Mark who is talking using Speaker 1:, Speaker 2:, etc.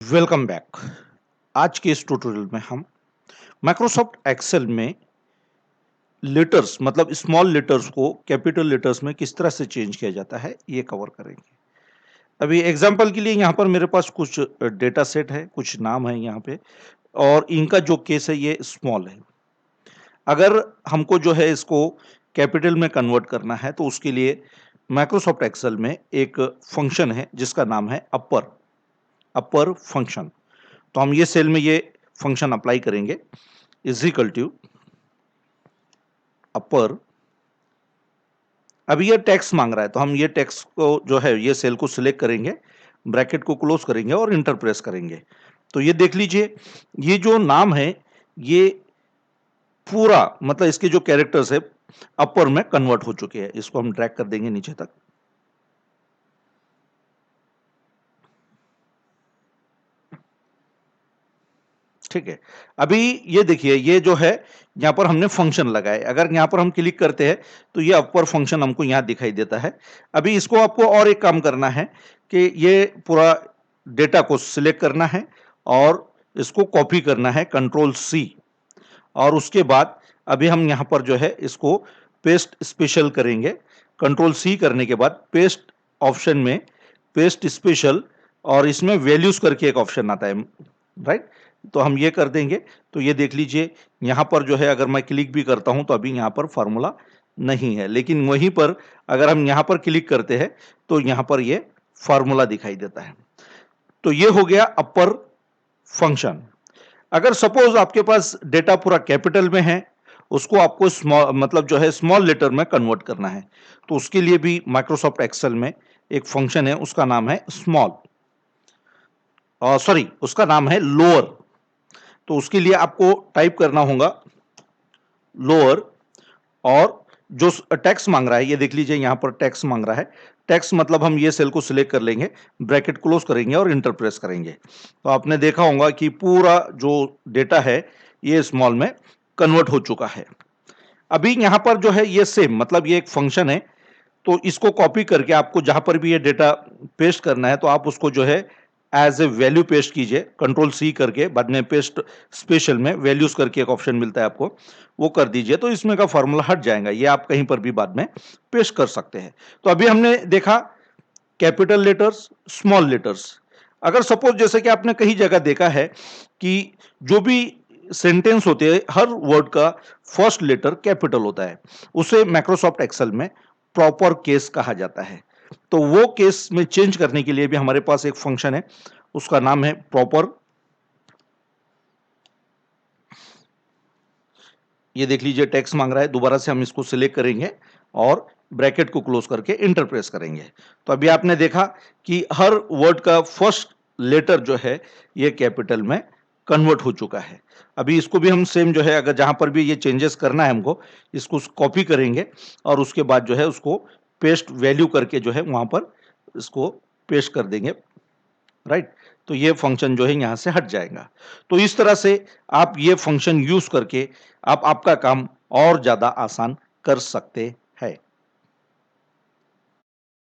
Speaker 1: Welcome back. आज के इस ट्यूटोरियल में हम माइक्रोसॉफ्ट एक्सेल में लेटर्स मतलब स्मॉल लेटर्स को कैपिटल लेटर्स में किस तरह से चेंज किया जाता है ये कवर करेंगे। अभी एग्जांपल के लिए यहाँ पर मेरे पास कुछ डेटा सेट है, कुछ नाम है यहाँ पे और इनका जो केस है ये स्मॉल है। अगर हमको जो है इसको कैपिटल में कन्वर्ट करना है तो उसके लिए माइक्रोसॉफ्ट एक्सेल में एक फंक्शन है जिसका नाम है अपर फंक्शन। तो हम ये सेल में ये फंक्शन अप्लाई करेंगे इज इक्वल टू अपर। अभी ये टेक्स्ट मांग रहा है तो हम ये टेक्स्ट को जो है ये सेल को सिलेक्ट करेंगे, ब्रैकेट को क्लोज करेंगे और इंटर प्रेस करेंगे। तो ये देख लीजिए ये जो नाम है ये पूरा मतलब इसके जो कैरेक्टर्स है अपर में कन्वर्ट हो चुके हैं। इसको हम ड्रैग कर देंगे नीचे तक। ठीक है, अभी ये देखिए ये जो है यहाँ पर हमने फंक्शन लगाए। अगर यहाँ पर हम क्लिक करते हैं तो ये अपर फंक्शन हमको यहाँ दिखाई देता है। अभी इसको आपको और एक काम करना है कि ये पूरा डेटा को सिलेक्ट करना है और इसको कॉपी करना है कंट्रोल सी और उसके बाद अभी हम यहाँ पर जो है इसको पेस्ट स्पेशल करेंगे। कंट्रोल सी करने के बाद पेस्ट ऑप्शन में पेस्ट स्पेशल और इसमें वैल्यूज करके एक ऑप्शन आता है, राइट। तो हम ये कर देंगे। तो ये देख लीजिए यहाँ पर जो है अगर मैं क्लिक भी करता हूं तो अभी यहाँ पर फार्मूला नहीं है, लेकिन वहीं पर अगर हम यहाँ पर क्लिक करते हैं तो यहाँ पर ये फार्मूला दिखाई देता है। तो ये हो गया अपर फंक्शन। अगर सपोज आपके पास डेटा पूरा कैपिटल में है, उसको आपको स्मॉल मतलब जो है स्मॉल लेटर में कन्वर्ट करना है, तो उसके लिए भी माइक्रोसॉफ्ट एक्सेल में एक फंक्शन है, उसका नाम है स्मॉल, सॉरी उसका नाम है लोअर। तो उसके लिए आपको टाइप करना होगा लोअर और जो टैक्स मांग रहा है ये देख लीजिए यहाँ पर टैक्स मांग रहा है। टैक्स मतलब हम ये सेल को सिलेक्ट कर लेंगे, ब्रैकेट क्लोज करेंगे और इंटर प्रेस करेंगे। तो आपने देखा होगा कि पूरा जो डेटा है ये स्मॉल में कन्वर्ट हो चुका है। अभी यहाँ पर जो है ये सेम मतलब ये एक फंक्शन है, तो इसको कॉपी करके आपको जहां पर भी ये डेटा पेस्ट करना है तो आप उसको जो है एज ए वैल्यू पेस्ट कीजिए कंट्रोल सी करके, बाद में पेस्ट स्पेशल में वैल्यूज करके एक ऑप्शन मिलता है आपको, वो कर दीजिए तो इसमें का फॉर्मूला हट जाएगा। ये आप कहीं पर भी बाद में पेस्ट कर सकते हैं। तो अभी हमने देखा कैपिटल लेटर्स, स्मॉल लेटर्स। अगर सपोज जैसे कि आपने कई जगह देखा है कि जो भी सेंटेंस होते हैं हर वर्ड का फर्स्ट लेटर कैपिटल होता है, उसे माइक्रोसॉफ्ट एक्सेल में प्रॉपर केस कहा जाता है। तो वो केस में चेंज करने के लिए भी हमारे पास एक फंक्शन है, उसका नाम है प्रॉपर। ये देख लीजिए टेक्स्ट मांग रहा है, दोबारा से हम इसको सिलेक्ट करेंगे और ब्रैकेट को क्लोज करके इंटर प्रेस करेंगे। तो अभी आपने देखा कि हर वर्ड का फर्स्ट लेटर जो है ये कैपिटल में कन्वर्ट हो चुका है। अभी इसको भी हम सेम जो है अगर जहां पर भी ये चेंजेस करना है हमको, इसको कॉपी करेंगे और उसके बाद जो है उसको पेस्ट वैल्यू करके जो है वहां पर इसको पेस्ट कर देंगे, राइट। तो ये फंक्शन जो है यहां से हट जाएगा। तो इस तरह से आप ये फंक्शन यूज करके आप आपका काम और ज्यादा आसान कर सकते